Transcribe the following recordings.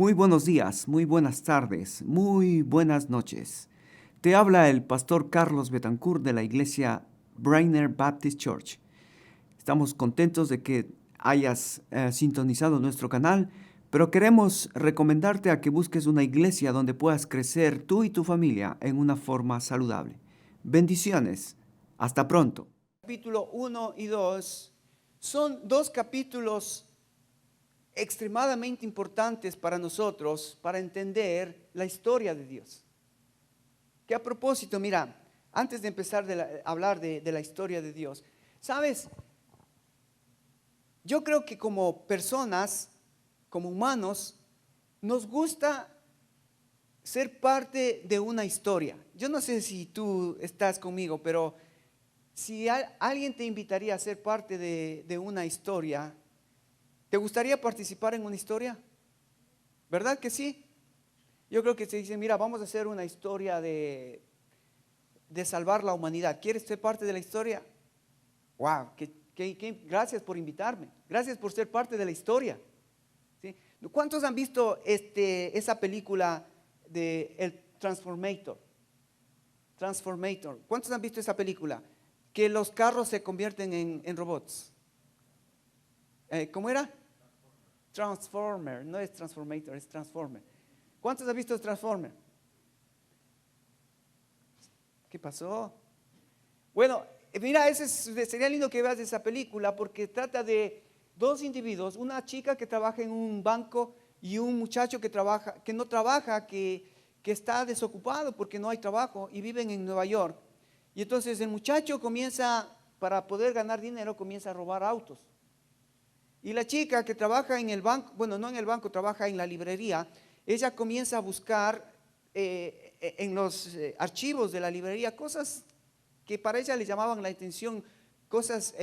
Muy buenos días, muy buenas tardes, muy buenas noches. Te habla el pastor Carlos Betancourt de la iglesia Brainer Baptist Church. Estamos contentos de que hayas sintonizado nuestro canal, pero queremos recomendarte a que busques una iglesia donde puedas crecer tú y tu familia en una forma saludable. Bendiciones. Hasta pronto. Capítulo 1 y 2 son dos capítulos extremadamente importantes para nosotros para entender la historia de Dios. Que a propósito, mira, antes de empezar a hablar de la historia de Dios, ¿sabes? Yo creo que como personas, como humanos, nos gusta ser parte de una historia. Yo no sé si tú estás conmigo, pero si alguien te invitaría a ser parte de una historia, ¿te gustaría participar en una historia? ¿Verdad que sí? Yo creo que se dice, mira, vamos a hacer una historia de salvar la humanidad. ¿Quieres ser parte de la historia? ¡Wow! Gracias por invitarme. Gracias por ser parte de la historia. ¿Sí? ¿Cuántos han visto esa película de El Transformator? ¿Cuántos han visto esa película? Que los carros se convierten en robots. ¿Cómo era? Transformer, no es Transformator, es Transformer. ¿Cuántos han visto Transformer? ¿Qué pasó? Bueno, mira, sería lindo que veas esa película porque trata de dos individuos, una chica que trabaja en un banco y un muchacho que no trabaja, que está desocupado porque no hay trabajo y viven en Nueva York. Y entonces el muchacho para poder ganar dinero, comienza a robar autos. Y la chica que trabaja en el banco, bueno, no en el banco, trabaja en la librería, ella comienza a buscar en los archivos de la librería cosas que para ella le llamaban la atención, cosas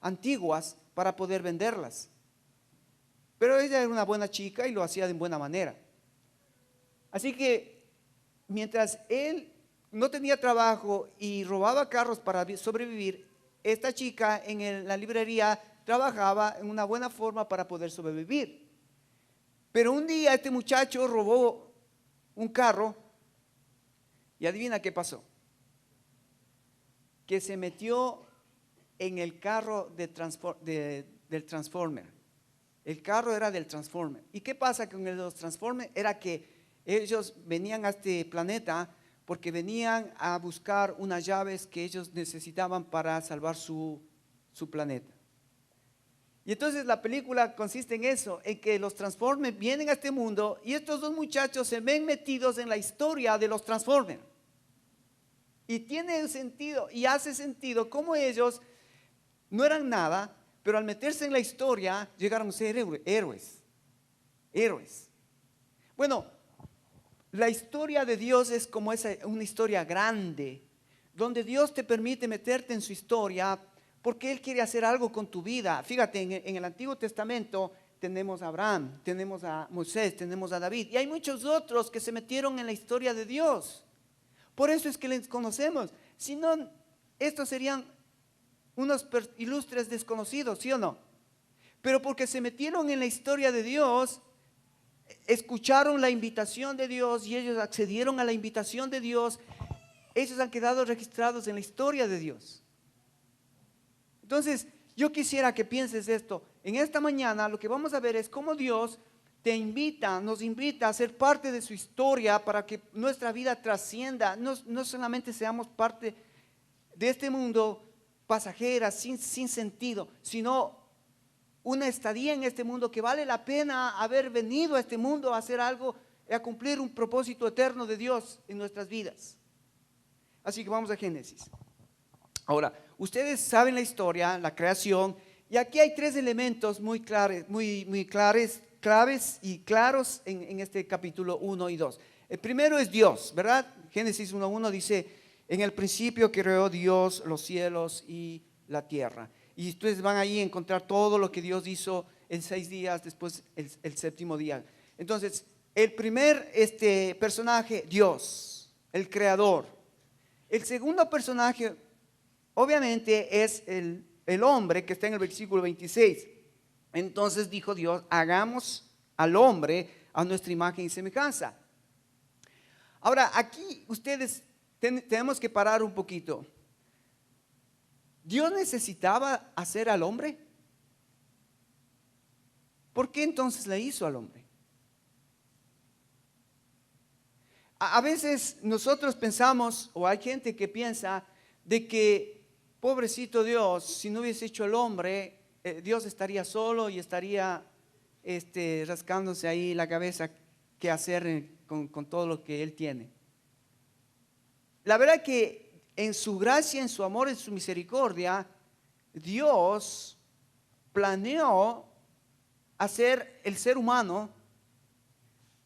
antiguas para poder venderlas. Pero ella era una buena chica y lo hacía de buena manera. Así que mientras él no tenía trabajo y robaba carros para sobrevivir, esta chica en la librería trabajaba en una buena forma para poder sobrevivir. Pero un día este muchacho robó un carro y adivina qué pasó. Que se metió en el carro del Transformer. El carro era del Transformer. ¿Y qué pasa con los Transformers? Era que ellos venían a este planeta porque venían a buscar unas llaves que ellos necesitaban para salvar su planeta. Y entonces la película consiste en eso, en que los Transformers vienen a este mundo y estos dos muchachos se ven metidos en la historia de los Transformers. Y tiene sentido y hace sentido cómo ellos no eran nada, pero al meterse en la historia llegaron a ser héroes. Bueno, la historia de Dios es como una historia grande, donde Dios te permite meterte en su historia porque Él quiere hacer algo con tu vida. Fíjate, en el Antiguo Testamento tenemos a Abraham, tenemos a Moisés, tenemos a David, y hay muchos otros que se metieron en la historia de Dios. Por eso es que les conocemos. Si no, estos serían unos ilustres desconocidos, ¿sí o no? Pero porque se metieron en la historia de Dios, escucharon la invitación de Dios y ellos accedieron a la invitación de Dios, ellos han quedado registrados en la historia de Dios. Entonces, yo quisiera que pienses esto. En esta mañana lo que vamos a ver es cómo Dios nos invita a ser parte de su historia para que nuestra vida trascienda, no solamente seamos parte de este mundo pasajera, sin sentido, sino una estadía en este mundo que vale la pena haber venido a este mundo a hacer algo, a cumplir un propósito eterno de Dios en nuestras vidas. Así que vamos a Génesis. Ahora, ustedes saben la historia, la creación, y aquí hay tres elementos muy claros, claves y claros en este capítulo 1 y 2. El primero es Dios, ¿verdad? Génesis 1:1 dice, en el principio creó Dios los cielos y la tierra. Y ustedes van ahí a encontrar todo lo que Dios hizo en 6 días, después el séptimo día. Entonces, el primer personaje, Dios, el creador. El segundo personaje, obviamente, es el hombre que está en el versículo 26. Entonces dijo Dios, hagamos al hombre a nuestra imagen y semejanza. Ahora, aquí ustedes tenemos que parar un poquito. ¿Dios necesitaba hacer al hombre? ¿Por qué entonces le hizo al hombre? A veces nosotros pensamos, o hay gente que piensa, de que pobrecito Dios, si no hubiese hecho el hombre, Dios estaría solo y estaría rascándose ahí la cabeza qué hacer con todo lo que Él tiene. La verdad que en su gracia, en su amor, en su misericordia, Dios planeó hacer el ser humano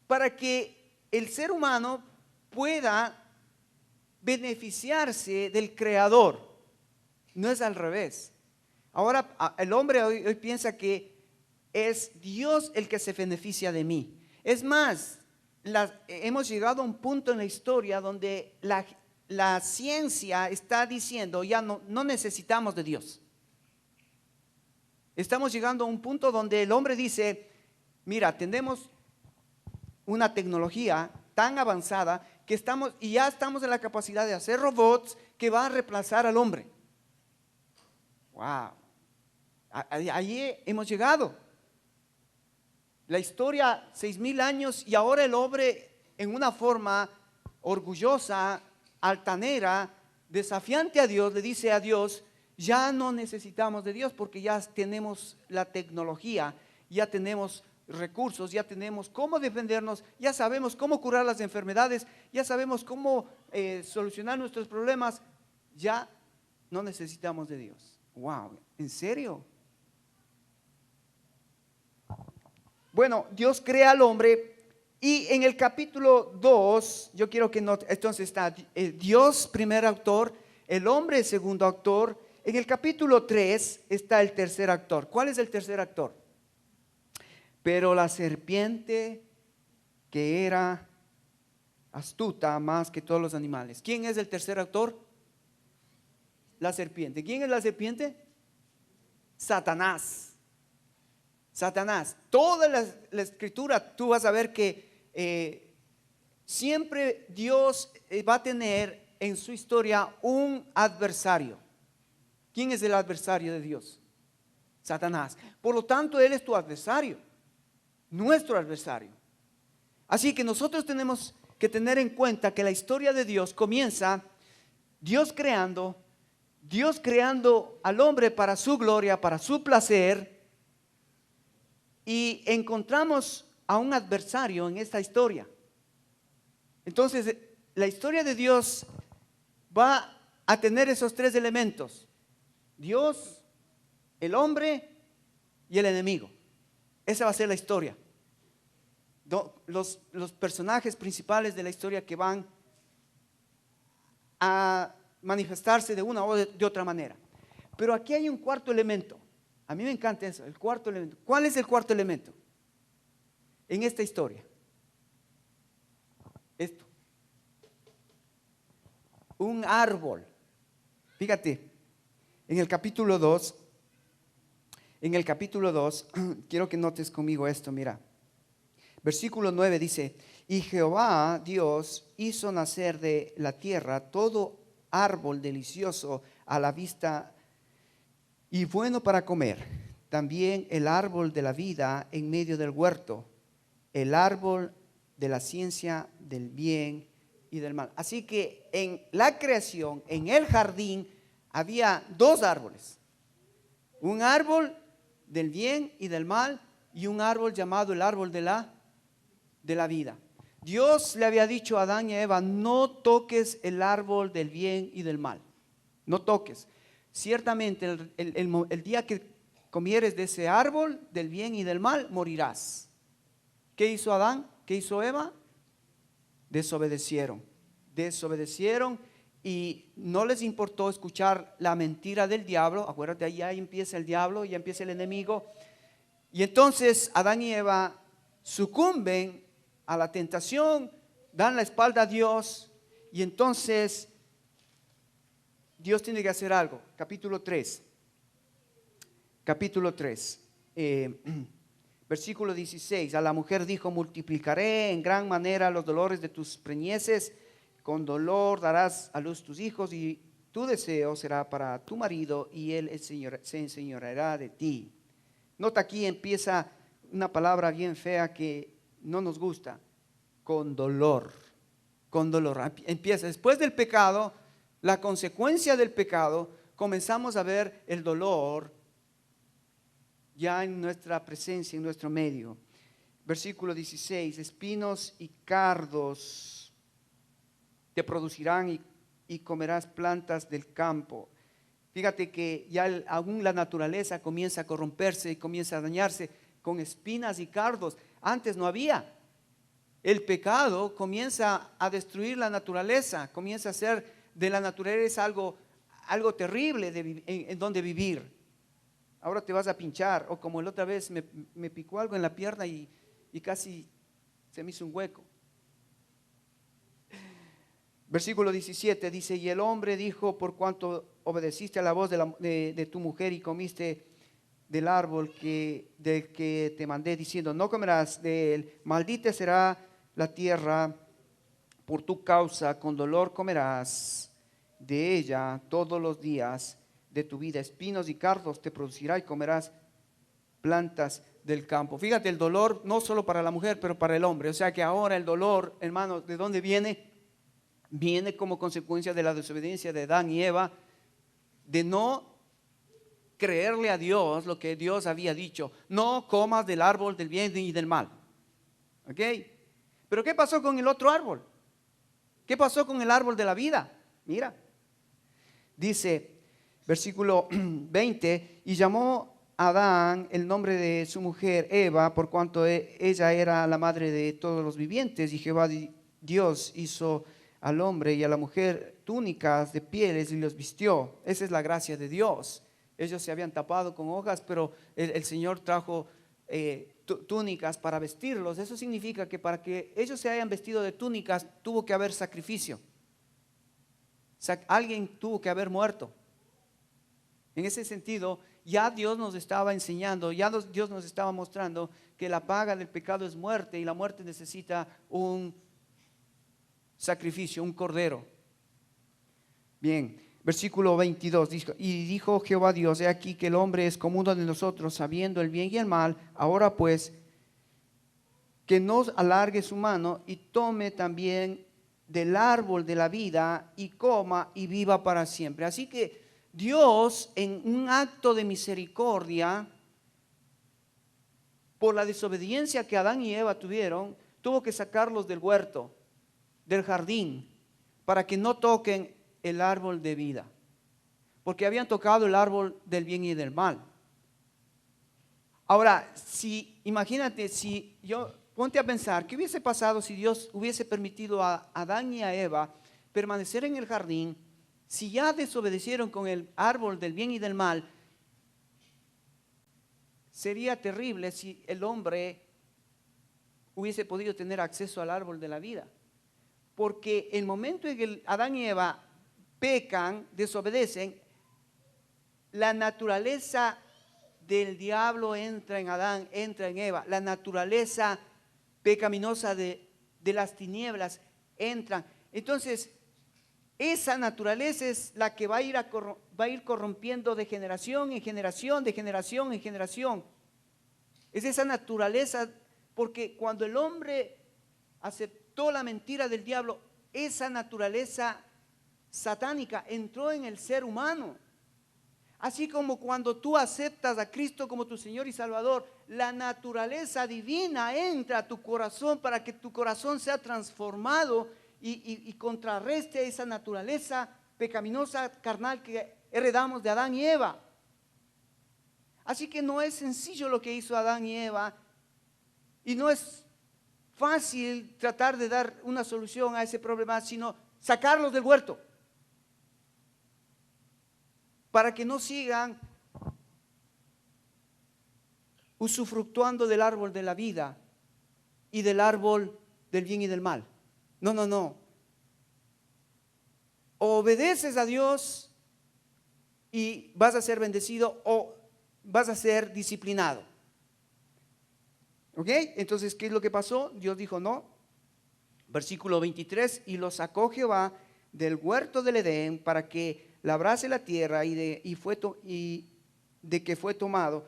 para que el ser humano pueda beneficiarse del Creador. No es al revés. Ahora el hombre hoy piensa que es Dios el que se beneficia de mí. Es más, hemos llegado a un punto en la historia donde la ciencia está diciendo ya no necesitamos de Dios. Estamos llegando a un punto donde el hombre dice, mira, tenemos una tecnología tan avanzada que ya estamos en la capacidad de hacer robots que van a reemplazar al hombre. Wow. Allí hemos llegado. La historia, 6,000 años, y ahora el hombre en una forma orgullosa, altanera, desafiante a Dios, le dice a Dios, ya no necesitamos de Dios porque ya tenemos la tecnología, ya tenemos recursos, ya tenemos cómo defendernos, ya sabemos cómo curar las enfermedades, ya sabemos cómo solucionar nuestros problemas, ya no necesitamos de Dios. Wow, ¿en serio? Bueno, Dios crea al hombre y en el capítulo 2, yo quiero que note, entonces está Dios primer autor, el hombre segundo autor. En el capítulo 3 está el tercer actor. ¿Cuál es el tercer actor? Pero la serpiente, que era astuta más que todos los animales. ¿Quién es el tercer actor? La serpiente. ¿Quién es la serpiente? Satanás. Satanás. Toda la escritura tú vas a ver que siempre Dios va a tener en su historia un adversario. ¿Quién es el adversario de Dios? Satanás. Por lo tanto, Él es tu adversario, nuestro adversario. Así que nosotros tenemos que tener en cuenta que la historia de Dios comienza Dios creando al hombre para su gloria, para su placer, y encontramos a un adversario en esta historia. Entonces, la historia de Dios va a tener esos tres elementos: Dios, el hombre y el enemigo. Esa va a ser la historia. Los personajes principales de la historia que van a manifestarse de una o de otra manera. Pero aquí hay un cuarto elemento. A mí me encanta eso, el cuarto elemento. ¿Cuál es el cuarto elemento en esta historia? Esto. Un árbol. Fíjate, en el capítulo 2, quiero que notes conmigo esto, mira. Versículo 9 dice, y Jehová Dios hizo nacer de la tierra todo árbol delicioso a la vista y bueno para comer, también el árbol de la vida en medio del huerto, el árbol de la ciencia del bien y del mal. Así que en la creación, en el jardín, había dos árboles: un árbol del bien y del mal y un árbol llamado el árbol de la vida. Dios le había dicho a Adán y a Eva, no toques el árbol del bien y del mal, no toques. Ciertamente el día que comieres de ese árbol del bien y del mal, morirás. ¿Qué hizo Adán? ¿Qué hizo Eva? Desobedecieron y no les importó escuchar la mentira del diablo. Acuérdate, ahí ya empieza el diablo, ya empieza el enemigo. Y entonces Adán y Eva sucumben a la tentación, dan la espalda a Dios, y entonces Dios tiene que hacer algo. Capítulo 3. Versículo 16, a la mujer dijo, multiplicaré en gran manera los dolores de tus preñeces, con dolor darás a luz tus hijos y tu deseo será para tu marido y él se enseñoreará de ti. Nota aquí empieza una palabra bien fea que no nos gusta, con dolor, con dolor. Empieza después del pecado, la consecuencia del pecado, comenzamos a ver el dolor ya en nuestra presencia, en nuestro medio. Versículo 16, espinos y cardos te producirán y comerás plantas del campo. Fíjate que ya aún la naturaleza comienza a corromperse y comienza a dañarse con espinas y cardos. Antes no había. El pecado comienza a destruir la naturaleza, comienza a hacer de la naturaleza algo terrible en donde vivir. Ahora te vas a pinchar, o como la otra vez me picó algo en la pierna y casi se me hizo un hueco. Versículo 17 dice, y el hombre dijo, por cuanto obedeciste a la voz de tu mujer y comiste del árbol del que te mandé, diciendo, no comerás de él, maldita será la tierra por tu causa, con dolor comerás de ella todos los días de tu vida, espinos y cardos te producirá y comerás plantas del campo. Fíjate, el dolor no solo para la mujer, pero para el hombre. O sea que ahora el dolor, hermanos, ¿de dónde viene? Viene como consecuencia de la desobediencia de Adán y Eva, de no creerle a Dios lo que Dios había dicho. No comas del árbol del bien y del mal. ¿Ok? Pero ¿qué pasó con el otro árbol? ¿Qué pasó con el árbol de la vida? Mira, dice versículo 20, y llamó Adán el nombre de su mujer Eva, por cuanto ella era la madre de todos los vivientes, y Jehová Dios hizo al hombre y a la mujer túnicas de pieles y los vistió. Esa es la gracia de Dios. Ellos se habían tapado con hojas, pero el Señor trajo túnicas para vestirlos. Eso significa que para que ellos se hayan vestido de túnicas tuvo que haber sacrificio. Alguien tuvo que haber muerto. En ese sentido, ya Dios nos estaba enseñando, Dios nos estaba mostrando que la paga del pecado es muerte y la muerte necesita un sacrificio, un cordero. Bien, versículo 22, y dijo Jehová Dios, he aquí que el hombre es como uno de nosotros, sabiendo el bien y el mal, ahora pues, que nos alargue su mano y tome también del árbol de la vida y coma y viva para siempre. Así que Dios, en un acto de misericordia, por la desobediencia que Adán y Eva tuvieron, tuvo que sacarlos del huerto, del jardín, para que no toquen el árbol de vida, porque habían tocado el árbol del bien y del mal. Ahora, imagínate, ponte a pensar, ¿qué hubiese pasado si Dios hubiese permitido a Adán y a Eva permanecer en el jardín? Si ya desobedecieron con el árbol del bien y del mal, sería terrible si el hombre hubiese podido tener acceso al árbol de la vida. Porque el momento en que Adán y Eva pecan, desobedecen, la naturaleza del diablo entra en Adán, entra en Eva. La naturaleza pecaminosa de las tinieblas entra. Entonces, esa naturaleza es la que va a ir corrompiendo de generación en generación, de generación en generación. Es esa naturaleza, porque cuando el hombre aceptó la mentira del diablo, esa naturaleza satánica entró en el ser humano. Así como cuando tú aceptas a Cristo como tu Señor y Salvador, la naturaleza divina entra a tu corazón para que tu corazón sea transformado y contrarreste esa naturaleza pecaminosa carnal que heredamos de Adán y Eva. Así que no es sencillo lo que hizo Adán y Eva, y no es fácil tratar de dar una solución a ese problema, sino sacarlos del huerto para que no sigan usufructuando del árbol de la vida y del árbol del bien y del mal. No. O obedeces a Dios y vas a ser bendecido, o vas a ser disciplinado. ¿Ok? Entonces, ¿qué es lo que pasó? Dios dijo no. Versículo 23, y lo sacó Jehová del huerto del Edén para que labrase la tierra y de que fue tomado.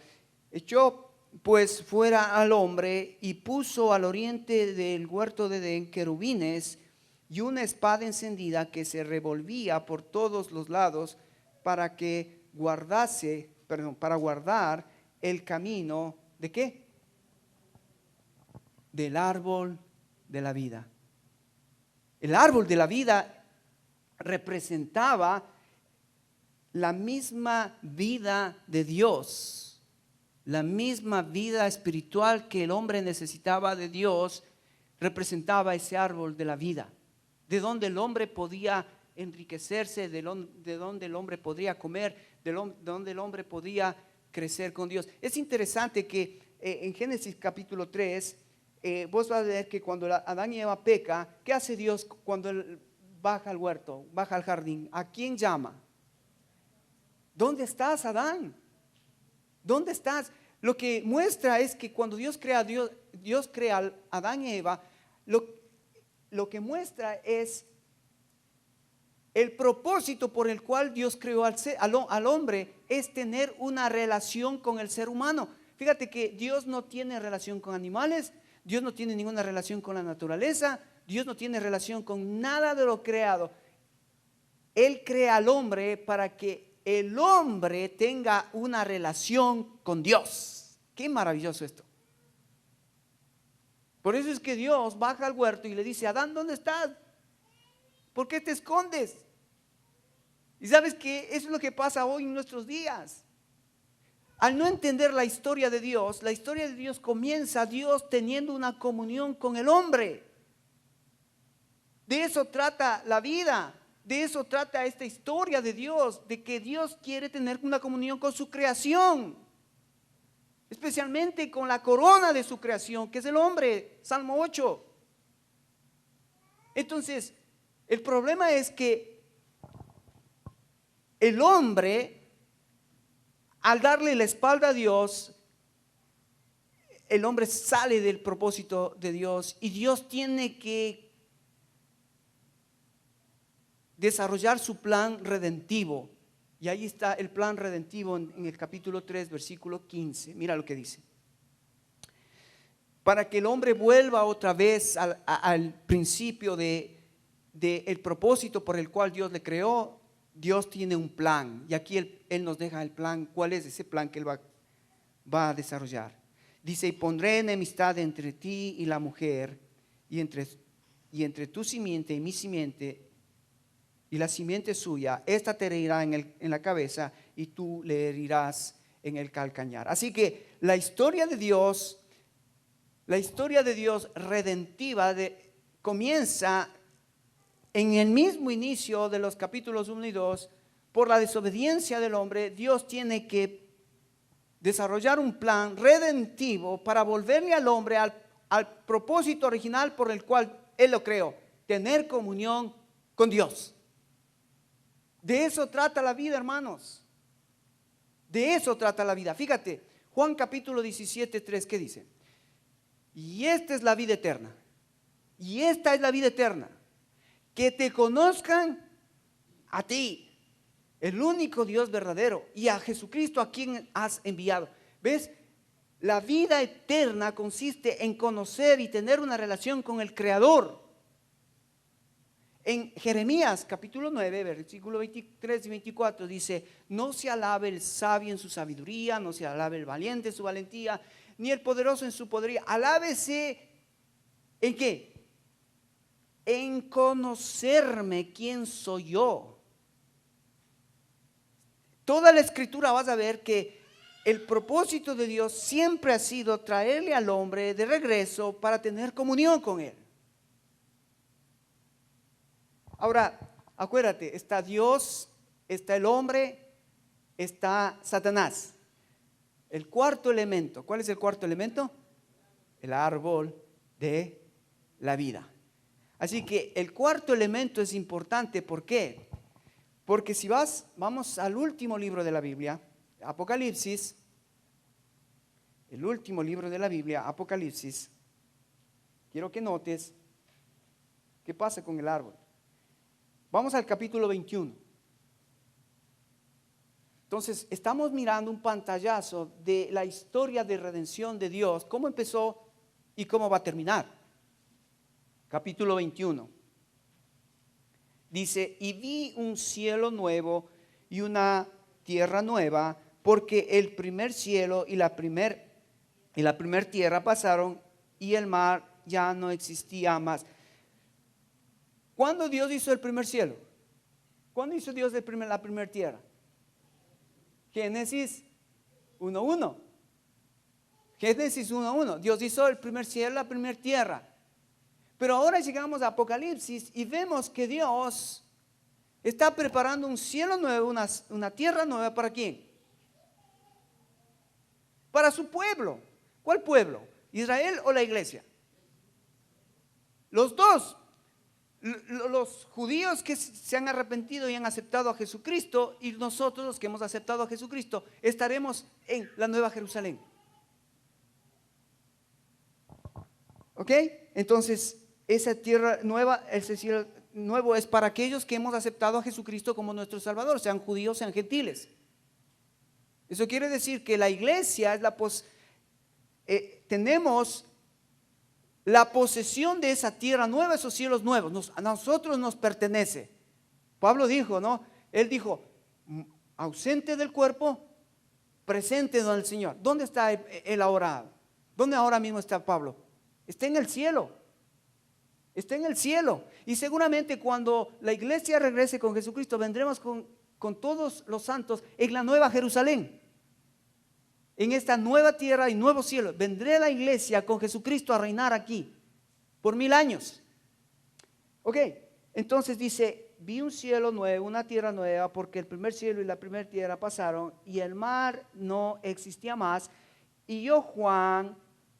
Echó pues fuera al hombre y puso al oriente del huerto de Edén querubines y una espada encendida que se revolvía por todos los lados para guardar el camino ¿de qué? Del árbol de la vida. El árbol de la vida representaba la misma vida de Dios, la misma vida espiritual que el hombre necesitaba de Dios, representaba ese árbol de la vida, de donde el hombre podía enriquecerse, de donde el hombre podría comer, de donde el hombre podía crecer con Dios. Es interesante que en Génesis capítulo 3, vos vas a ver que cuando Adán y Eva peca, ¿qué hace Dios cuando él baja al huerto, baja al jardín? ¿A quién llama? ¿Dónde estás, Adán? ¿Dónde estás? Lo que muestra es que cuando Dios crea a Adán y Eva, lo que muestra es el propósito por el cual Dios creó al hombre, es tener una relación con el ser humano. Fíjate que Dios no tiene relación con animales, Dios no tiene ninguna relación con la naturaleza, Dios no tiene relación con nada de lo creado. Él crea al hombre para que el hombre tenga una relación con Dios. Qué maravilloso esto. Por eso es que Dios baja al huerto y le dice: Adán, ¿dónde estás? ¿Por qué te escondes? Y sabes que eso es lo que pasa hoy en nuestros días. Al no entender la historia de Dios comienza Dios teniendo una comunión con el hombre. De eso trata la vida, de eso trata esta historia de Dios, de que Dios quiere tener una comunión con su creación, especialmente con la corona de su creación, que es el hombre, Salmo 8. Entonces, el problema es que el hombre, al darle la espalda a Dios, el hombre sale del propósito de Dios y Dios tiene que desarrollar su plan redentivo. Y ahí está el plan redentivo en el capítulo 3, versículo 15. Mira lo que dice: para que el hombre vuelva otra vez al principio del propósito por el cual Dios le creó. Dios tiene un plan y aquí él nos deja el plan. ¿Cuál es ese plan que Él va a desarrollar? Dice: y pondré enemistad entre ti y la mujer, y entre tu simiente y mi simiente, y la simiente suya. Esta te herirá en la cabeza y tú le herirás en el calcañar. Así que la historia de Dios redentiva comienza en el mismo inicio de los capítulos 1 y 2. Por la desobediencia del hombre, Dios tiene que desarrollar un plan redentivo para volverle al hombre al propósito original por el cual Él lo creó: tener comunión con Dios. De eso trata la vida, hermanos. De eso trata la vida. Fíjate, Juan capítulo 17, 3, ¿qué dice? Y esta es la vida eterna. Y esta es la vida eterna: que te conozcan a ti, el único Dios verdadero, y a Jesucristo a quien has enviado. ¿Ves? La vida eterna consiste en conocer y tener una relación con el Creador. En Jeremías capítulo 9, versículo 23 y 24 dice: no se alabe el sabio en su sabiduría, no se alabe el valiente en su valentía, ni el poderoso en su poderío. Alábese ¿en qué? En conocerme quién soy yo. Toda la escritura vas a ver que el propósito de Dios siempre ha sido traerle al hombre de regreso para tener comunión con Él. Ahora, acuérdate, está Dios, está el hombre, está Satanás. El cuarto elemento, ¿cuál es el cuarto elemento? El árbol de la vida. Así que el cuarto elemento es importante. ¿Por qué? Porque si vamos al último libro de la Biblia, Apocalipsis, el último libro de la Biblia, Apocalipsis, quiero que notes qué pasa con el árbol. Vamos al capítulo 21. Entonces, estamos mirando un pantallazo de la historia de redención de Dios, cómo empezó y cómo va a terminar. Capítulo 21. Dice, y vi un cielo nuevo y una tierra nueva, porque el primer cielo y la primer tierra pasaron y el mar ya no existía más. ¿Cuándo Dios hizo el primer cielo? ¿Cuándo hizo Dios la primera tierra? Génesis 1:1. Génesis 1:1. Dios hizo el primer cielo, la primera tierra. Pero ahora llegamos a Apocalipsis y vemos que Dios está preparando un cielo nuevo, una tierra nueva. ¿Para quién? Para su pueblo. ¿Cuál pueblo? ¿Israel o la iglesia? Los dos. Los judíos que se han arrepentido y han aceptado a Jesucristo, y nosotros los que hemos aceptado a Jesucristo estaremos en la Nueva Jerusalén. ¿Ok? Entonces esa tierra nueva, ese cielo nuevo es para aquellos que hemos aceptado a Jesucristo como nuestro Salvador, sean judíos, sean gentiles. Eso quiere decir que la iglesia es tenemos la posesión de esa tierra nueva, esos cielos nuevos, a nosotros nos pertenece. Pablo dijo, ¿no? Él dijo, ausente del cuerpo, presente con el Señor. ¿Dónde está él ahora? ¿Dónde ahora mismo está Pablo? Está en el cielo. Está en el cielo. Y seguramente cuando la iglesia regrese con Jesucristo, vendremos con todos los santos en la nueva Jerusalén. En esta nueva tierra y nuevo cielo. Vendré la iglesia con Jesucristo a reinar aquí por 1000 años. Ok, entonces dice, vi un cielo nuevo, una tierra nueva, porque el primer cielo y la primera tierra pasaron y el mar no existía más. Y yo, Juan,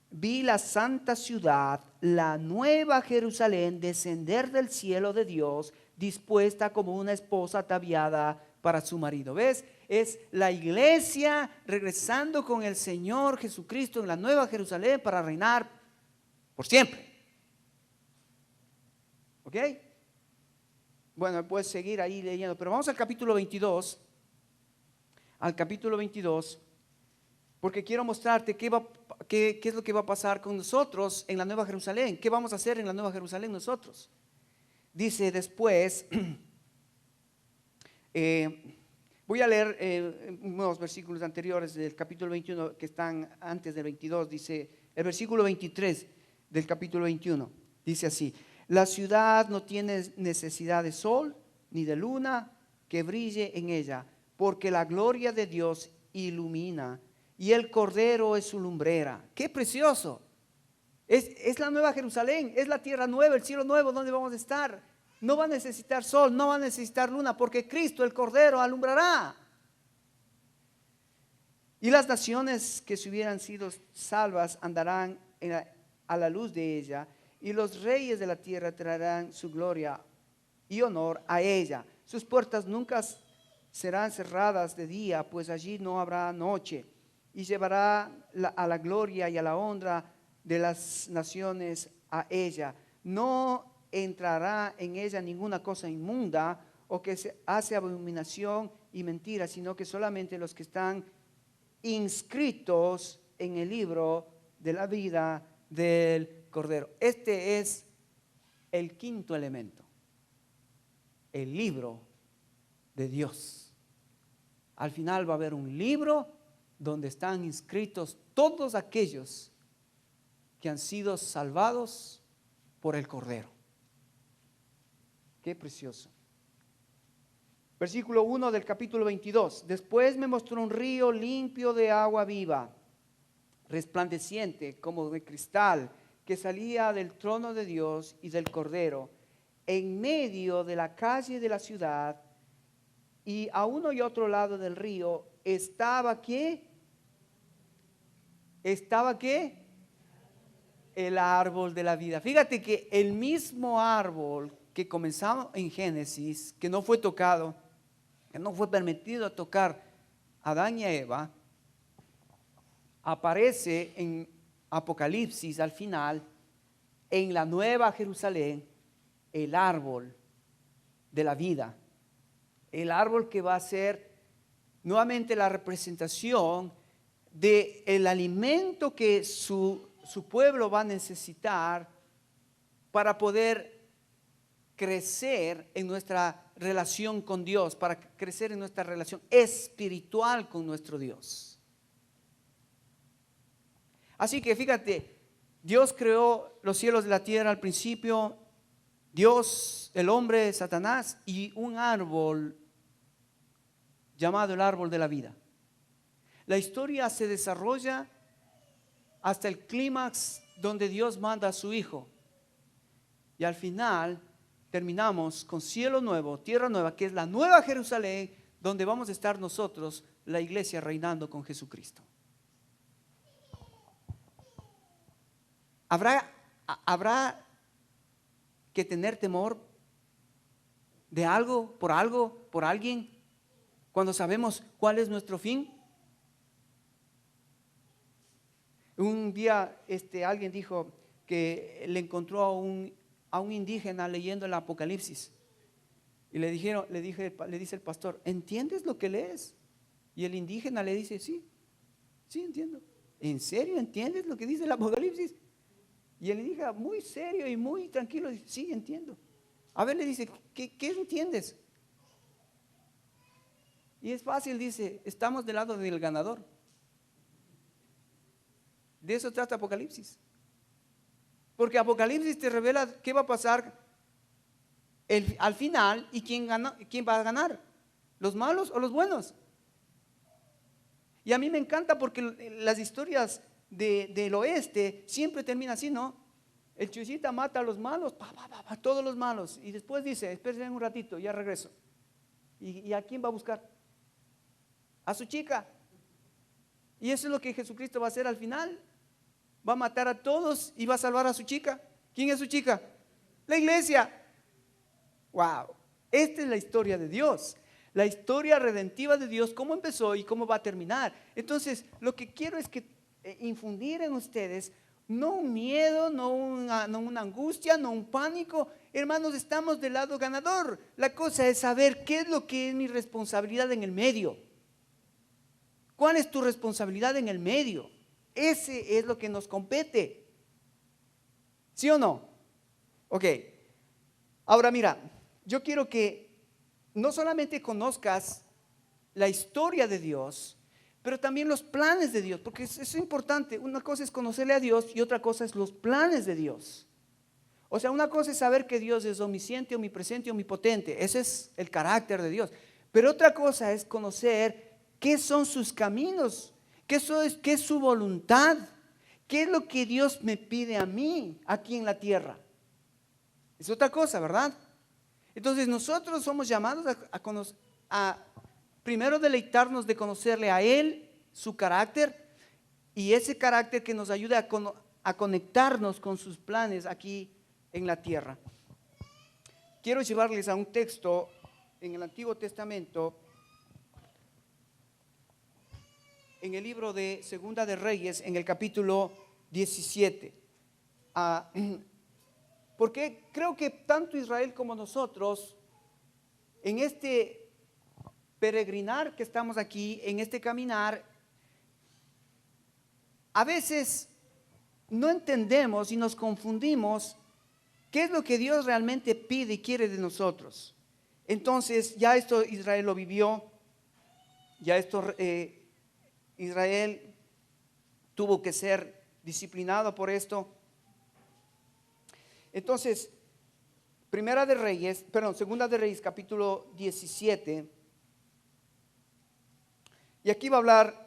vi la santa ciudad, la nueva Jerusalén, descender del cielo de Dios, dispuesta como una esposa ataviada para su marido. ¿Ves? Es la iglesia regresando con el Señor Jesucristo en la nueva Jerusalén para reinar por siempre. ¿Ok? Bueno, puedes seguir ahí leyendo, pero vamos al capítulo 22. Al capítulo 22, porque quiero mostrarte qué es lo que va a pasar con nosotros en la nueva Jerusalén. ¿Qué vamos a hacer en la nueva Jerusalén nosotros? Dice después, voy a leer unos versículos anteriores del capítulo 21 que están antes del 22. Dice el versículo 23 del capítulo 21. Dice así: la ciudad no tiene necesidad de sol ni de luna que brille en ella, porque la gloria de Dios ilumina y el Cordero es su lumbrera. ¡Qué precioso! Es la nueva Jerusalén, es la tierra nueva, el cielo nuevo donde vamos a estar. No va a necesitar sol, no va a necesitar luna, porque Cristo, el Cordero, alumbrará. Y las naciones que se hubieran sido salvas andarán a la luz de ella, y los reyes de la tierra traerán su gloria y honor a ella. Sus puertas nunca serán cerradas de día, pues allí no habrá noche. Y llevará a la gloria y a la honra de las naciones a ella. No entrará en ella ninguna cosa inmunda o que se hace abominación y mentira, sino que solamente los que están inscritos en el libro de la vida del Cordero. Este es el quinto elemento, el libro de Dios. Al final va a haber un libro donde están inscritos todos aquellos que han sido salvados por el Cordero. Qué precioso. Versículo 1 del capítulo 22. Después me mostró un río limpio de agua viva, resplandeciente como de cristal, que salía del trono de Dios y del Cordero, en medio de la calle de la ciudad. Y a uno y otro lado del río estaba ¿qué? ¿Estaba qué? El árbol de la vida. Fíjate que el mismo árbol que comenzamos en Génesis, que no fue tocado, que no fue permitido tocar a Adán y a Eva, aparece en Apocalipsis al final, en la Nueva Jerusalén, el árbol de la vida. El árbol que va a ser nuevamente la representación del alimento que su pueblo va a necesitar para poder crecer en nuestra relación con Dios, para crecer en nuestra relación espiritual con nuestro Dios. Así que fíjate, Dios creó los cielos y la tierra al principio, Dios, el hombre, Satanás y un árbol llamado el árbol de la vida. La historia se desarrolla hasta el clímax donde Dios manda a su Hijo. Y al final terminamos con cielo nuevo, tierra nueva, que es la nueva Jerusalén, donde vamos a estar nosotros, la iglesia, reinando con Jesucristo. ¿Habrá que tener temor de algo, por alguien, cuando sabemos cuál es nuestro fin? Un día alguien dijo que le encontró a un indígena leyendo el Apocalipsis y le dice el pastor, ¿entiendes lo que lees? Y el indígena le dice, sí entiendo. ¿En serio entiendes lo que dice el Apocalipsis? Y el indígena, muy serio y muy tranquilo, dice, sí entiendo. A ver, le dice, ¿qué entiendes? Y es fácil, dice, estamos del lado del ganador. De eso trata Apocalipsis. Porque Apocalipsis te revela qué va a pasar al final y quién va a ganar, los malos o los buenos. Y a mí me encanta porque las historias del oeste siempre terminan así, ¿no? El chuchita mata a los malos, a todos los malos, y después dice, espérenme un ratito, ya regreso. ¿Y a quién va a buscar? A su chica. Y eso es lo que Jesucristo va a hacer al final. Va a matar a todos y va a salvar a su chica. ¿Quién es su chica? La iglesia. Wow. Esta es la historia de Dios. La historia redentiva de Dios, cómo empezó y cómo va a terminar. Entonces, lo que quiero es que infundir en ustedes no un miedo, no una angustia, no un pánico. Hermanos, estamos del lado ganador. La cosa es saber qué es lo que es mi responsabilidad en el medio. ¿Cuál es tu responsabilidad en el medio? Ese es lo que nos compete. ¿Sí o no? Ok. Ahora mira, yo quiero que no solamente conozcas la historia de Dios, pero también los planes de Dios, porque eso es importante. Una cosa es conocerle a Dios y otra cosa es los planes de Dios. O sea, una cosa es saber que Dios es omnisciente, omnipresente, omnipotente. Ese es el carácter de Dios. Pero otra cosa es conocer qué son sus caminos, qué es su voluntad, qué es lo que Dios me pide a mí aquí en la tierra. Es otra cosa, ¿verdad? Entonces nosotros somos llamados a primero deleitarnos de conocerle a Él, su carácter, y ese carácter que nos ayude a conectarnos con sus planes aquí en la tierra. Quiero llevarles a un texto en el Antiguo Testamento, en el libro de Segunda de Reyes, en el capítulo 17. Porque creo que tanto Israel como nosotros, en este peregrinar que estamos aquí, en este caminar, a veces no entendemos y nos confundimos qué es lo que Dios realmente pide y quiere de nosotros. Entonces, ya esto Israel lo vivió, ya esto Israel tuvo que ser disciplinado por esto. Entonces, Segunda de Reyes, capítulo 17. Y aquí va a hablar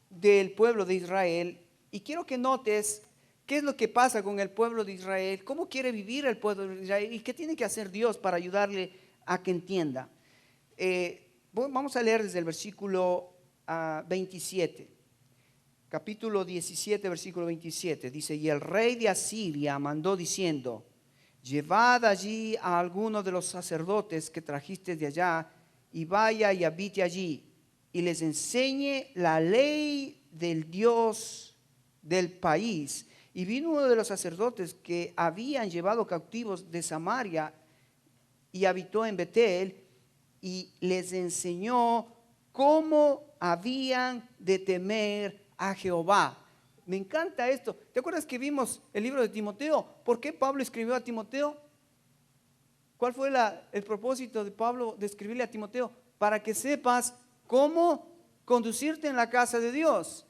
del pueblo de Israel. Y quiero que notes qué es lo que pasa con el pueblo de Israel, cómo quiere vivir el pueblo de Israel y qué tiene que hacer Dios para ayudarle a que entienda. Vamos a leer desde el versículo 27. Capítulo 17, versículo 27. Dice, y el rey de Asiria mandó diciendo, llevad allí a alguno de los sacerdotes que trajiste de allá y vaya y habite allí y les enseñe la ley del Dios del país. Y vino uno de los sacerdotes que habían llevado cautivos de Samaria y habitó en Betel y les enseñó cómo habían de temer a Jehová. Me encanta esto. ¿Te acuerdas que vimos el libro de Timoteo? ¿Por qué Pablo escribió a Timoteo? ¿Cuál fue el propósito de Pablo de escribirle a Timoteo? Para que sepas cómo conducirte en la casa de Dios.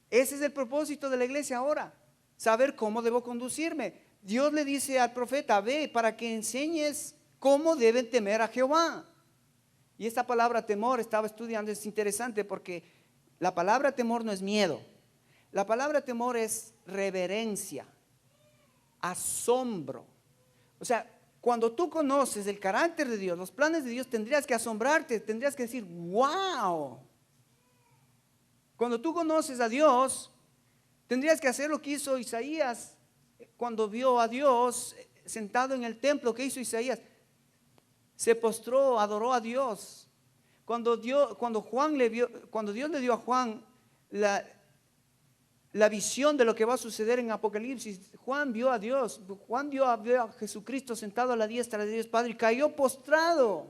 Ese es el propósito de la iglesia ahora. Saber cómo debo conducirme. Dios le dice al profeta, ve para que enseñes cómo deben temer a Jehová. Y esta palabra temor, estaba estudiando, es interesante porque la palabra temor no es miedo. La palabra temor es reverencia, asombro. O sea, cuando tú conoces el carácter de Dios, los planes de Dios, tendrías que asombrarte, tendrías que decir, wow. Cuando tú conoces a Dios, tendrías que hacer lo que hizo Isaías cuando vio a Dios sentado en el templo. ¿Qué hizo Isaías? Se postró, adoró a Dios. Cuando Dios le dio a Juan la visión de lo que va a suceder en Apocalipsis, Juan vio a Dios. Juan vio a Jesucristo sentado a la diestra de Dios Padre y cayó postrado.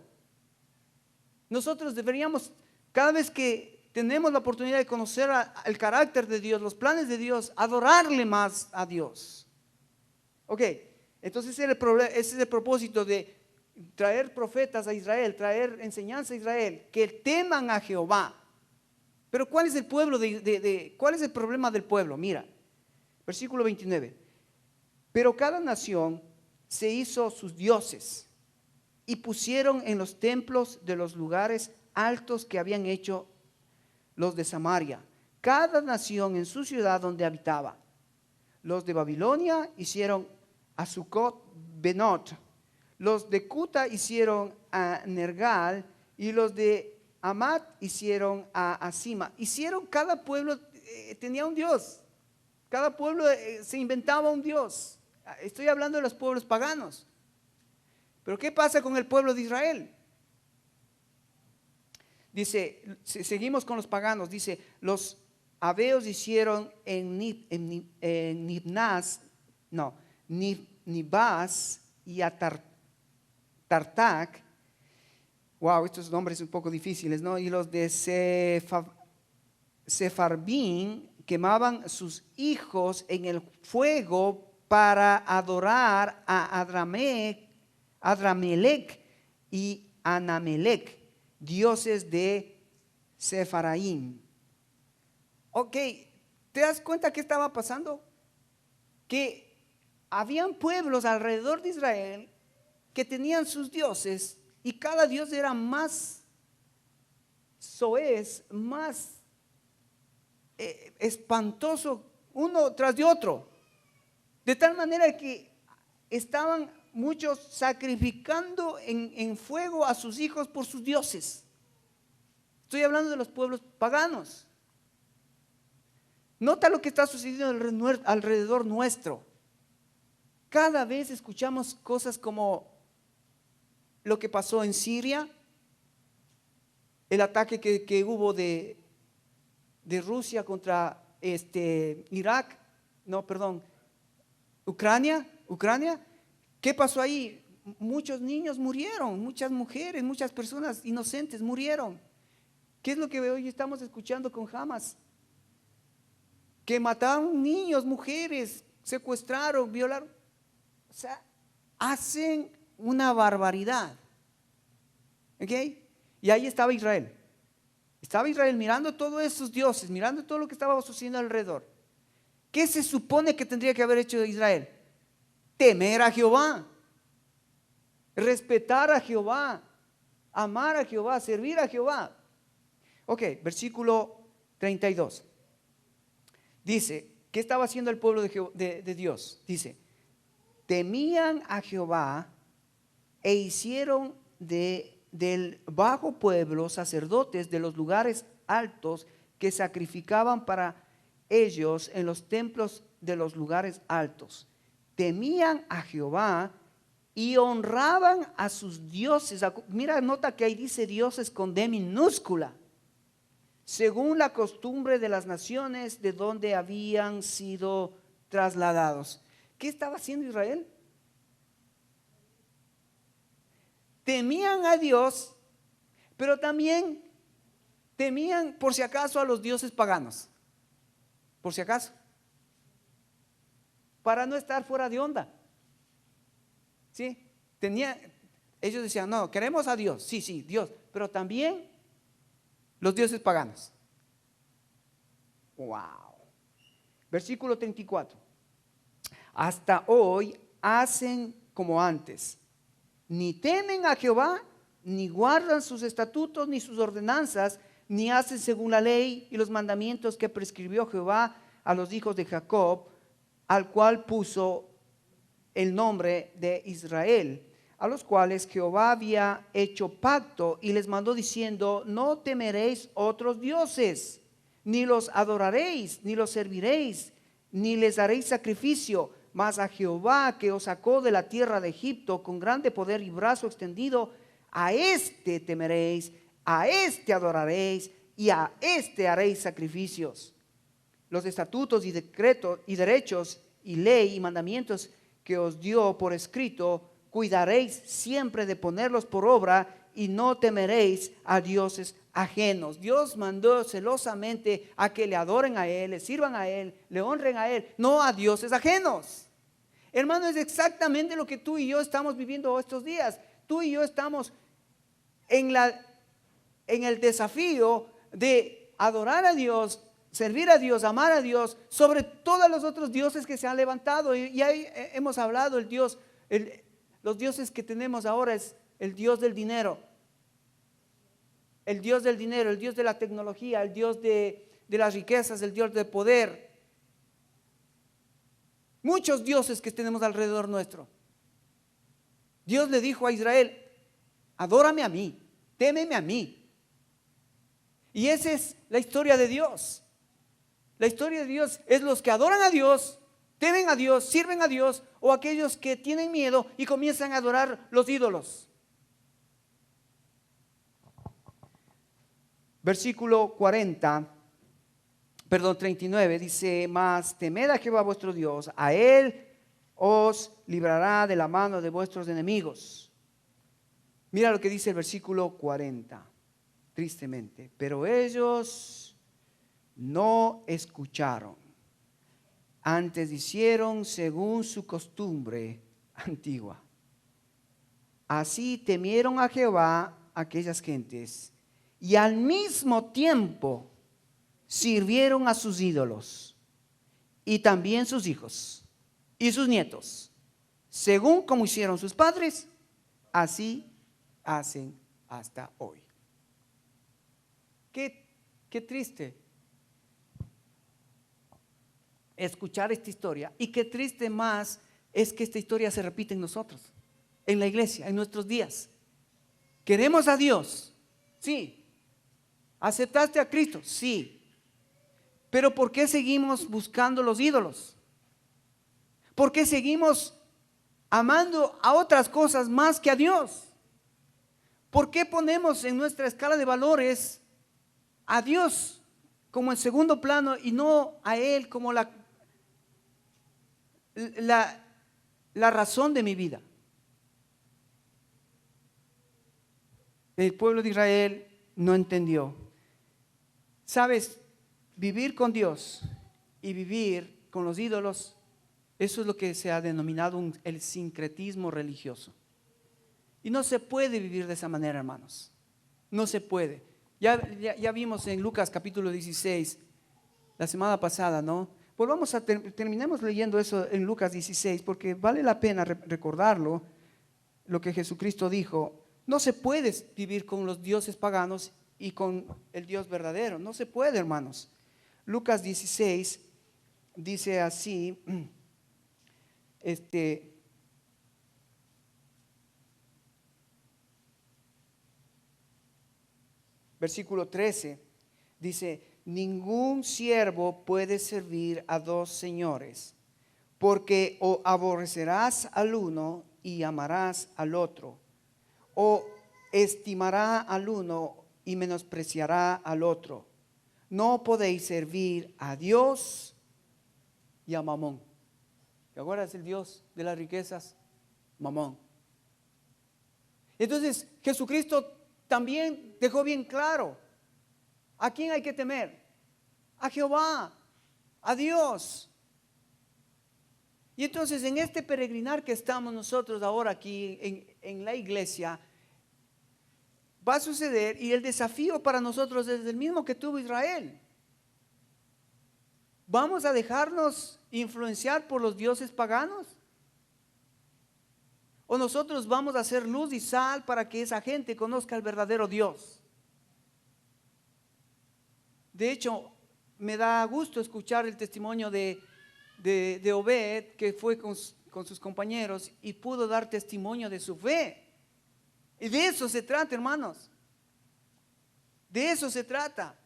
Nosotros deberíamos, cada vez que tenemos la oportunidad de conocer el carácter de Dios, los planes de Dios, adorarle más a Dios. Ok, entonces ese es el propósito de traer profetas a Israel, traer enseñanza a Israel, que teman a Jehová. Pero ¿cuál es el pueblo cuál es el problema del pueblo? Mira, versículo 29. Pero cada nación se hizo sus dioses y pusieron en los templos de los lugares altos que habían hecho los de Samaria, cada nación en su ciudad donde habitaba. Los de Babilonia hicieron a Sucot Benot, los de Cuta hicieron a Nergal y los de Amat hicieron a Asima. Cada pueblo tenía un dios, cada pueblo se inventaba un dios. Estoy hablando de los pueblos paganos. Pero ¿qué pasa con el pueblo de Israel? Dice, seguimos con los paganos, dice, los aveos hicieron en Nibás y a Tartac. Wow, estos nombres un poco difíciles, ¿no? Y los de Sefarbín quemaban sus hijos en el fuego para adorar a Adramelech y Anamelech, dioses de Sefaraim. Ok, ¿te das cuenta qué estaba pasando? Que habían pueblos alrededor de Israel que tenían sus dioses y cada dios era más soez, más espantoso uno tras de otro. De tal manera que estaban muchos sacrificando en fuego a sus hijos por sus dioses. Estoy hablando de los pueblos paganos. Nota lo que está sucediendo alrededor nuestro. Cada vez escuchamos cosas como lo que pasó en Siria, el ataque que hubo de Rusia contra Irak, no, perdón, Ucrania. ¿Qué pasó ahí? Muchos niños murieron, muchas mujeres, muchas personas inocentes murieron. ¿Qué es lo que hoy estamos escuchando con Hamas? Que mataron niños, mujeres, secuestraron, violaron. O sea, hacen una barbaridad. ¿Ok? Y ahí estaba Israel. Estaba Israel mirando todos esos dioses, mirando todo lo que estaba sucediendo alrededor. ¿Qué se supone que tendría que haber hecho Israel? Temer a Jehová, respetar a Jehová, amar a Jehová, servir a Jehová. Ok, versículo 32. Dice, ¿qué estaba haciendo el pueblo de Dios? Dice, temían a Jehová e hicieron del bajo pueblo sacerdotes de los lugares altos que sacrificaban para ellos en los templos de los lugares altos. Temían a Jehová y honraban a sus dioses. Mira, nota que ahí dice dioses con D minúscula. según la costumbre de las naciones de donde habían sido trasladados. ¿Qué estaba haciendo Israel? Temían a Dios, pero también temían por si acaso a los dioses paganos. Por si acaso. Para no estar fuera de onda. ¿Sí? Ellos decían, no, queremos a Dios. Sí, sí, Dios. Pero también los dioses paganos. Wow. Versículo 34. Hasta hoy hacen como antes. Ni temen a Jehová, ni guardan sus estatutos, ni sus ordenanzas, ni hacen según la ley y los mandamientos que prescribió Jehová a los hijos de Jacob, al cual puso el nombre de Israel, a los cuales Jehová había hecho pacto y les mandó diciendo, no temeréis otros dioses, ni los adoraréis, ni los serviréis, ni les haréis sacrificio, mas a Jehová que os sacó de la tierra de Egipto con grande poder y brazo extendido, a este temeréis, a este adoraréis y a este haréis sacrificios. Los estatutos y decretos y derechos y ley y mandamientos que os dio por escrito, cuidaréis siempre de ponerlos por obra y no temeréis a dioses ajenos. Dios mandó celosamente a que le adoren a Él, le sirvan a Él, le honren a Él, no a dioses ajenos. Hermano, es exactamente lo que tú y yo estamos viviendo estos días. Tú y yo estamos en el desafío de adorar a Dios, servir a Dios, amar a Dios, sobre todos los otros dioses que se han levantado. Y ahí hemos hablado, los dioses que tenemos ahora es el Dios del dinero. El Dios del dinero, el Dios de la tecnología, el Dios de las riquezas, el Dios del poder. Muchos dioses que tenemos alrededor nuestro. Dios le dijo a Israel, adórame a mí, témeme a mí. Y esa es la historia de Dios. La historia de Dios es los que adoran a Dios, temen a Dios, sirven a Dios, o aquellos que tienen miedo y comienzan a adorar los ídolos. Versículo 39 dice, mas temed a Jehová vuestro Dios, a Él os librará de la mano de vuestros enemigos. Mira lo que dice el versículo 40, tristemente, pero ellos no escucharon, antes hicieron según su costumbre antigua. Así temieron a Jehová aquellas gentes y al mismo tiempo sirvieron a sus ídolos y también sus hijos y sus nietos, según como hicieron sus padres, así hacen hasta hoy. Qué triste escuchar esta historia, y qué triste más es que esta historia se repite en nosotros, en la iglesia, en nuestros días. Queremos a Dios, sí. ¿Aceptaste a Cristo? Sí. Pero ¿por qué seguimos buscando los ídolos? ¿Por qué seguimos amando a otras cosas más que a Dios? ¿Por qué ponemos en nuestra escala de valores a Dios como en segundo plano y no a Él como la razón de mi vida? El pueblo de Israel no entendió. ¿Sabes? Vivir con Dios y vivir con los ídolos, eso es lo que se ha denominado el sincretismo religioso. Y no se puede vivir de esa manera, hermanos. No se puede. Ya vimos en Lucas capítulo 16, la semana pasada, ¿no? Pues terminemos leyendo eso en Lucas 16, porque vale la pena recordarlo, lo que Jesucristo dijo. No se puede vivir con los dioses paganos y con el Dios verdadero. No se puede, hermanos. Lucas 16 dice así, versículo 13, dice, ningún siervo puede servir a dos señores, porque o aborrecerás al uno y amarás al otro, o estimará al uno y menospreciará al otro. No podéis servir a Dios y a Mamón. ¿Te acuerdas el Dios de las riquezas? Mamón. Entonces Jesucristo también dejó bien claro: ¿a quién hay que temer? A Jehová, a Dios. Y entonces en este peregrinar que estamos nosotros ahora aquí en la iglesia, va a suceder, y el desafío para nosotros es el mismo que tuvo Israel. ¿Vamos a dejarnos influenciar por los dioses paganos? ¿O nosotros vamos a hacer luz y sal para que esa gente conozca al verdadero Dios? De hecho, me da gusto escuchar el testimonio de Obed, que fue con sus compañeros y pudo dar testimonio de su fe. Y de eso se trata, hermanos. De eso se trata.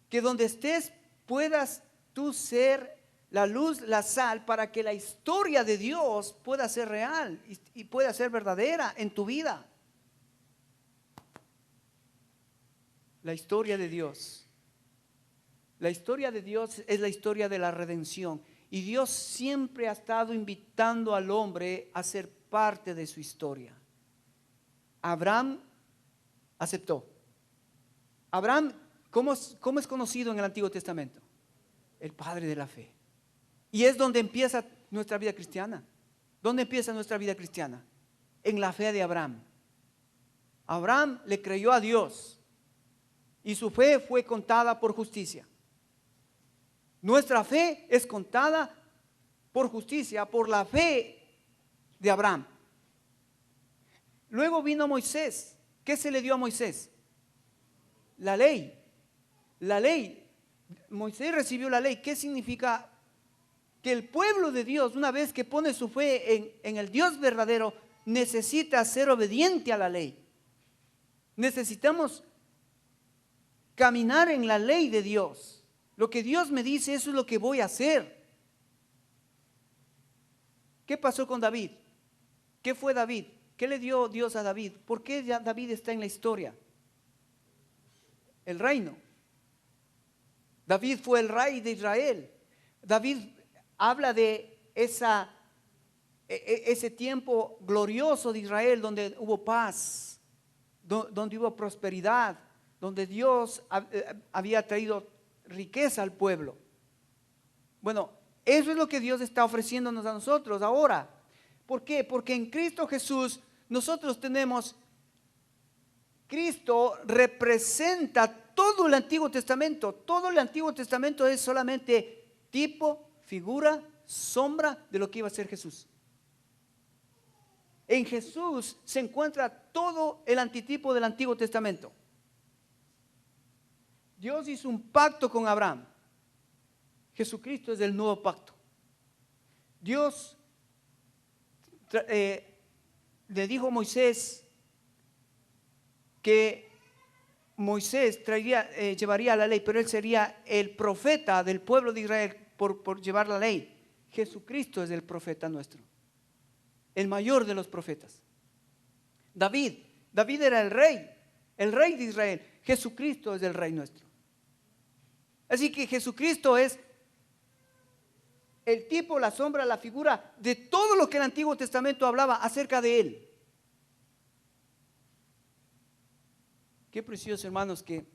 Que donde estés puedas tú ser la luz, la sal, para que la historia de Dios pueda ser real y pueda ser verdadera en tu vida. La historia de Dios. La historia de Dios es la historia de la redención. Y Dios siempre ha estado invitando al hombre a ser parte de su historia. Abraham aceptó. Abraham, ¿cómo es conocido en el Antiguo Testamento? El padre de la fe. Y es donde empieza nuestra vida cristiana. ¿Dónde empieza nuestra vida cristiana? En la fe de Abraham. Abraham le creyó a Dios y su fe fue contada por justicia. Nuestra fe es contada por justicia, por la fe de Abraham. Luego vino Moisés. ¿Qué se le dio a Moisés? La ley. La ley. Moisés recibió la ley. ¿Qué significa? Que el pueblo de Dios, una vez que pone su fe en el Dios verdadero, necesita ser obediente a la ley. Necesitamos caminar en la ley de Dios. Lo que Dios me dice, eso es lo que voy a hacer. ¿Qué pasó con David? ¿Qué fue David? ¿Qué le dio Dios a David? ¿Por qué David está en la historia? El reino. David fue el rey de Israel. David habla de ese tiempo glorioso de Israel, donde hubo paz, donde hubo prosperidad, donde Dios había traído riqueza al pueblo. Bueno, eso es lo que Dios está ofreciéndonos a nosotros ahora. ¿Por qué? Porque en Cristo Jesús nosotros tenemos, Cristo representa todo el Antiguo Testamento. Todo el Antiguo Testamento es solamente tipo, figura, sombra de lo que iba a ser Jesús. En Jesús se encuentra todo el antitipo del Antiguo Testamento. Dios hizo un pacto con Abraham. Jesucristo es el nuevo pacto. Dios le dijo a Moisés que Moisés llevaría la ley, pero él sería el profeta del pueblo de Israel por llevar la ley. Jesucristo es el profeta nuestro, el mayor de los profetas. David era el rey de Israel. Jesucristo es el rey nuestro. Así que Jesucristo es el tipo, la sombra, la figura de todo lo que el Antiguo Testamento hablaba acerca de Él. Qué precioso, hermanos, que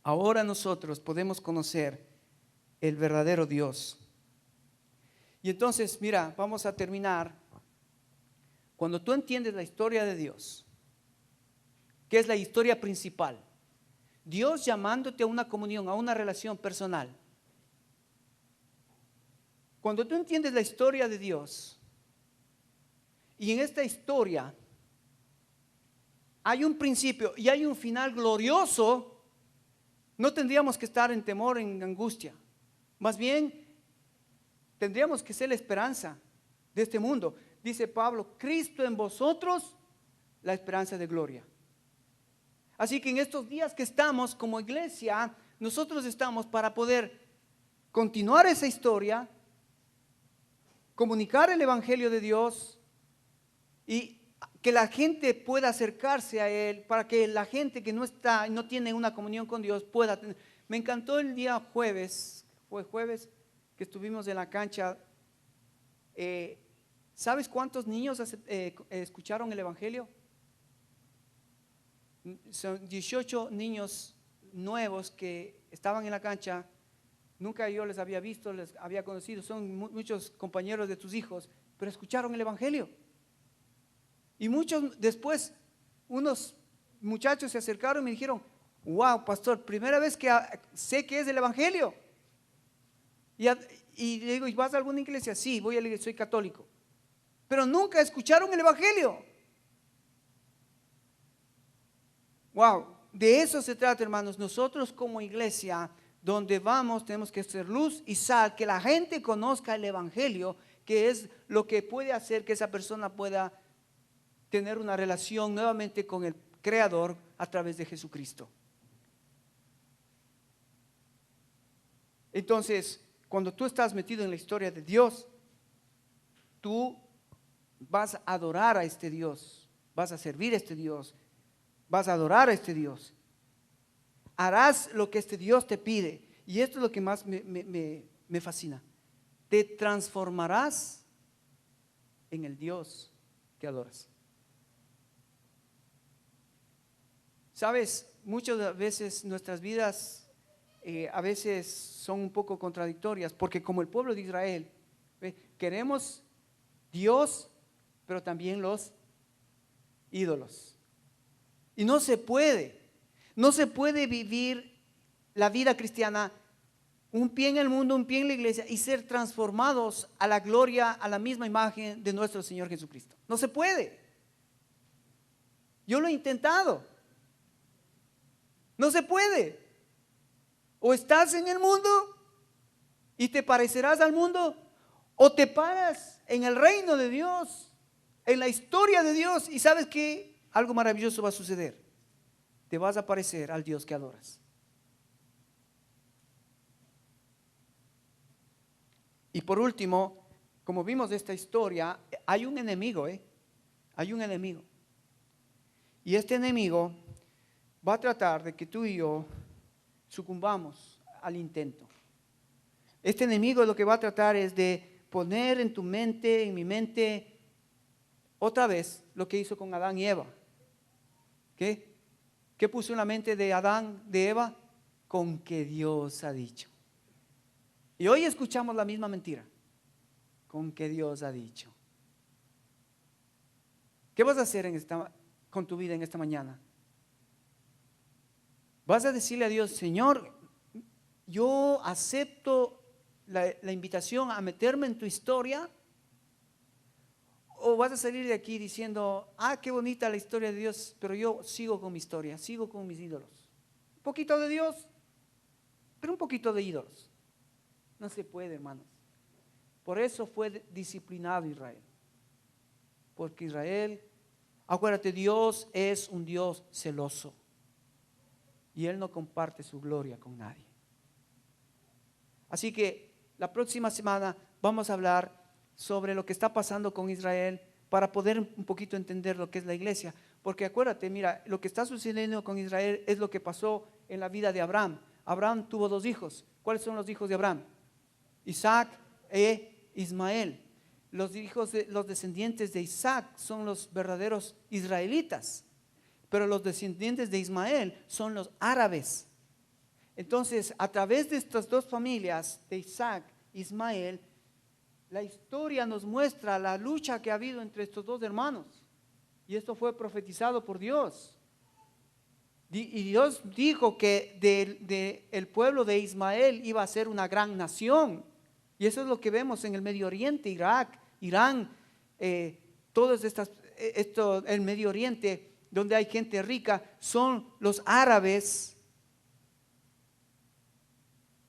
ahora nosotros podemos conocer el verdadero Dios. Y entonces, mira, vamos a terminar. Cuando tú entiendes la historia de Dios, que es la historia principal, Dios llamándote a una comunión, a una relación personal. Cuando tú entiendes la historia de Dios, y en esta historia hay un principio y hay un final glorioso, no tendríamos que estar en temor, en angustia. Más bien, tendríamos que ser la esperanza de este mundo. Dice Pablo: Cristo en vosotros, la esperanza de gloria. Así que en estos días que estamos como iglesia, nosotros estamos para poder continuar esa historia, comunicar el evangelio de Dios y que la gente pueda acercarse a Él, para que la gente que no tiene una comunión con Dios pueda tener. Me encantó el día jueves, fue jueves que estuvimos en la cancha. ¿Sabes cuántos niños escucharon el Evangelio? Son 18 niños nuevos que estaban en la cancha. Nunca yo les había visto, les había conocido. Son muchos compañeros de tus hijos, pero escucharon el Evangelio. Y muchos después, unos muchachos se acercaron y me dijeron: wow, pastor, primera vez que sé que es el Evangelio. Y le digo: ¿y vas a alguna iglesia? Sí, voy a la iglesia, soy católico. Pero nunca escucharon el Evangelio. Wow, de eso se trata, hermanos. Nosotros como iglesia, donde vamos, tenemos que ser luz y sal, que la gente conozca el Evangelio, que es lo que puede hacer que esa persona pueda tener una relación nuevamente con el Creador a través de Jesucristo. Entonces, cuando tú estás metido en la historia de Dios, tú vas a adorar a este Dios, vas a servir a este Dios, vas a adorar a este Dios. Harás lo que este Dios te pide. Y esto es lo que más me fascina. Te transformarás en el Dios que adoras. Sabes, muchas veces nuestras vidas a veces son un poco contradictorias, porque como el pueblo de Israel, queremos Dios, pero también los ídolos. Y no se puede vivir la vida cristiana un pie en el mundo, un pie en la iglesia y ser transformados a la gloria, a la misma imagen de nuestro Señor Jesucristo. No se puede. Yo lo he intentado. No se puede. O estás en el mundo y te parecerás al mundo, o te paras en el reino de Dios, en la historia de Dios, y sabes que algo maravilloso va a suceder. Te vas a parecer al Dios que adoras. Y por último, como vimos de esta historia, hay un enemigo, hay un enemigo. Y este enemigo va a tratar de que tú y yo sucumbamos al intento. Este enemigo lo que va a tratar es de poner en tu mente, en mi mente, otra vez lo que hizo con Adán y Eva. ¿Qué puso en la mente de Adán, de Eva? Con que Dios ha dicho. Y hoy escuchamos la misma mentira. Con que Dios ha dicho. ¿Qué vas a hacer con tu vida en esta mañana? ¿Vas a decirle a Dios: Señor, yo acepto la invitación a meterme en tu historia? ¿O vas a salir de aquí diciendo: qué bonita la historia de Dios, pero yo sigo con mi historia, sigo con mis ídolos? Un poquito de Dios, pero un poquito de ídolos. No se puede, hermanos. Por eso fue disciplinado Israel. Porque Israel, acuérdate, Dios es un Dios celoso. Y Él no comparte su gloria con nadie. Así que la próxima semana vamos a hablar sobre lo que está pasando con Israel, para poder un poquito entender lo que es la iglesia. Porque acuérdate, mira, lo que está sucediendo con Israel es lo que pasó en la vida de Abraham. Abraham tuvo 2 hijos. ¿Cuáles son los hijos de Abraham? Isaac e Ismael. Los descendientes de Isaac son los verdaderos israelitas, pero los descendientes de Ismael son los árabes. Entonces, a través de estas 2 familias, de Isaac e Ismael, la historia nos muestra la lucha que ha habido entre estos 2 hermanos. Y esto fue profetizado por Dios. Y Dios dijo que el pueblo de Ismael iba a ser una gran nación. Y eso es lo que vemos en el Medio Oriente, Irak, Irán, el Medio Oriente, donde hay gente rica, son los árabes,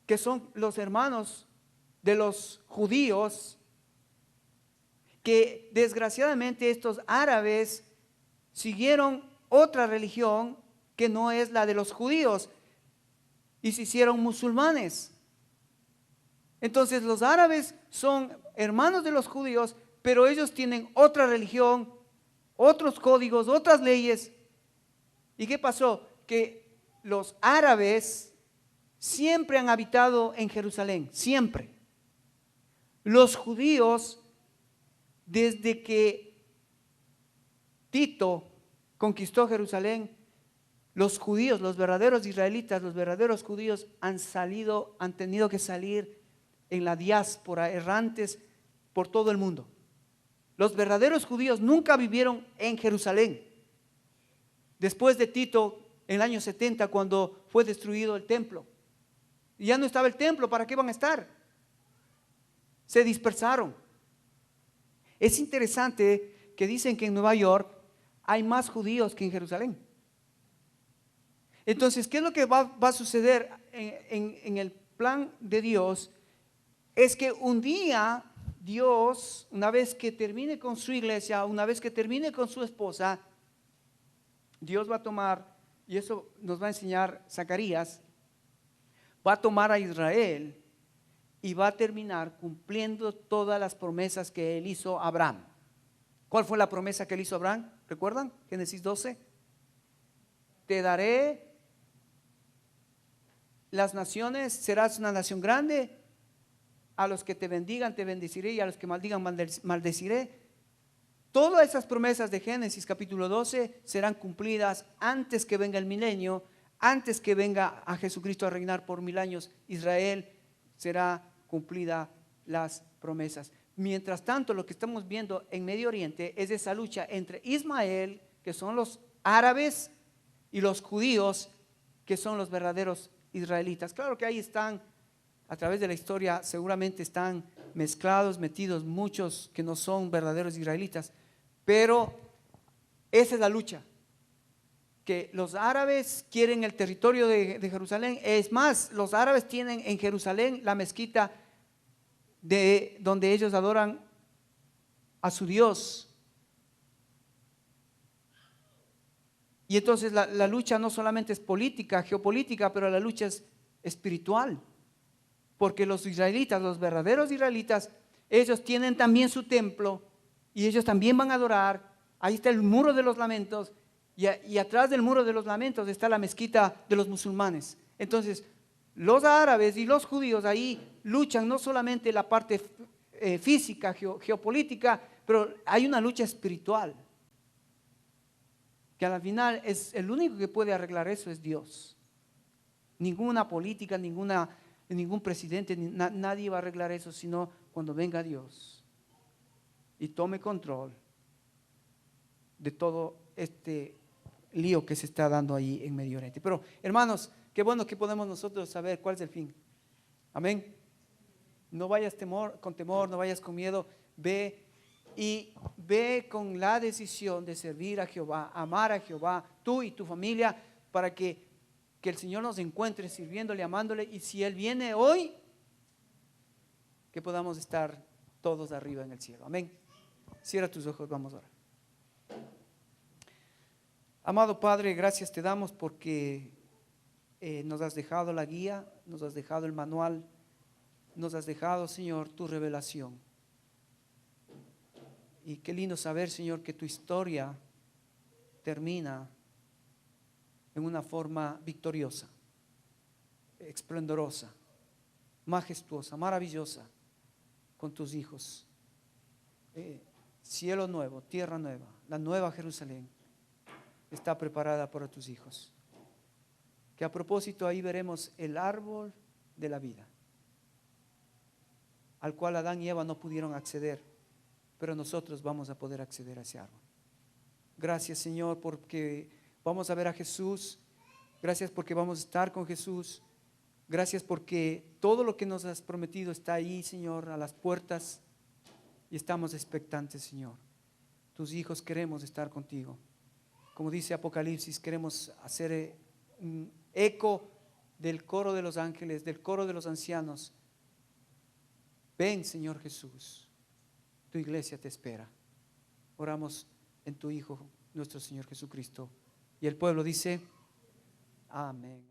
que son los hermanos de los judíos, que desgraciadamente estos árabes siguieron otra religión que no es la de los judíos y se hicieron musulmanes. Entonces los árabes son hermanos de los judíos, pero ellos tienen otra religión, otros códigos, otras leyes. ¿Y qué pasó? Que los árabes siempre han habitado en Jerusalén, siempre. Los judíos, desde que Tito conquistó Jerusalén, los judíos, los verdaderos israelitas, los verdaderos judíos han tenido que salir en la diáspora, errantes por todo el mundo. Los verdaderos judíos nunca vivieron en Jerusalén. Después de Tito, en el año 70, cuando fue destruido el templo, y ya no estaba el templo, ¿para qué van a estar? Se dispersaron. Es interesante que dicen que en Nueva York hay más judíos que en Jerusalén. Entonces, ¿qué es lo que va a suceder en el plan de Dios? Es que un día Dios, una vez que termine con su iglesia, una vez que termine con su esposa, Dios va a tomar, y eso nos va a enseñar Zacarías, va a tomar a Israel y va a terminar cumpliendo todas las promesas que él hizo a Abraham. ¿Cuál fue la promesa que él hizo a Abraham? ¿Recuerdan? Génesis 12. Te daré las naciones, serás una nación grande. A los que te bendigan te bendeciré, y a los que maldigan maldeciré. Todas esas promesas de Génesis capítulo 12 serán cumplidas antes que venga el milenio, antes que venga a Jesucristo a reinar por 1000 años. Israel será cumplida las promesas. Mientras tanto, lo que estamos viendo en Medio Oriente es esa lucha entre Ismael, que son los árabes, y los judíos, que son los verdaderos israelitas. Claro que ahí están, a través de la historia, seguramente están mezclados, metidos muchos que no son verdaderos israelitas, pero esa es la lucha. Que los árabes quieren el territorio de Jerusalén. Es más, los árabes tienen en Jerusalén la mezquita de donde ellos adoran a su Dios. Y entonces la lucha no solamente es política, geopolítica, pero la lucha es espiritual. Porque los israelitas, los verdaderos israelitas, ellos tienen también su templo y ellos también van a adorar. Ahí está el muro de los lamentos, y atrás del muro de los lamentos está la mezquita de los musulmanes. Entonces, los árabes y los judíos ahí luchan no solamente la parte física, geopolítica, pero hay una lucha espiritual. Que al final es el único que puede arreglar eso es Dios. Ninguna política, ningún presidente, nadie va a arreglar eso, sino cuando venga Dios y tome control de todo este lío que se está dando ahí en Medio Oriente. Pero hermanos, qué bueno que podemos nosotros saber cuál es el fin. Amén. No vayas con temor, no vayas con miedo. Ve con la decisión de servir a Jehová, amar a Jehová, tú y tu familia, para que el Señor nos encuentre sirviéndole, amándole, y si Él viene hoy, que podamos estar todos arriba en el cielo. Amén. Cierra tus ojos, vamos a orar. Amado Padre, gracias te damos porque nos has dejado la guía, nos has dejado el manual, nos has dejado, Señor, tu revelación. Y qué lindo saber, Señor, que tu historia termina en una forma victoriosa, esplendorosa, majestuosa, maravillosa, con tus hijos. Cielo nuevo, tierra nueva, la nueva Jerusalén está preparada para tus hijos. Que a propósito ahí veremos el árbol de la vida, al cual Adán y Eva no pudieron acceder, pero nosotros vamos a poder acceder a ese árbol. Gracias, Señor, porque vamos a ver a Jesús. Gracias porque vamos a estar con Jesús. Gracias porque todo lo que nos has prometido está ahí, Señor, a las puertas, y estamos expectantes, Señor. Tus hijos queremos estar contigo. Como dice Apocalipsis, queremos hacer un eco del coro de los ángeles, del coro de los ancianos. Ven, Señor Jesús, tu iglesia te espera. Oramos en tu Hijo, nuestro Señor Jesucristo. Y el pueblo dice, amén.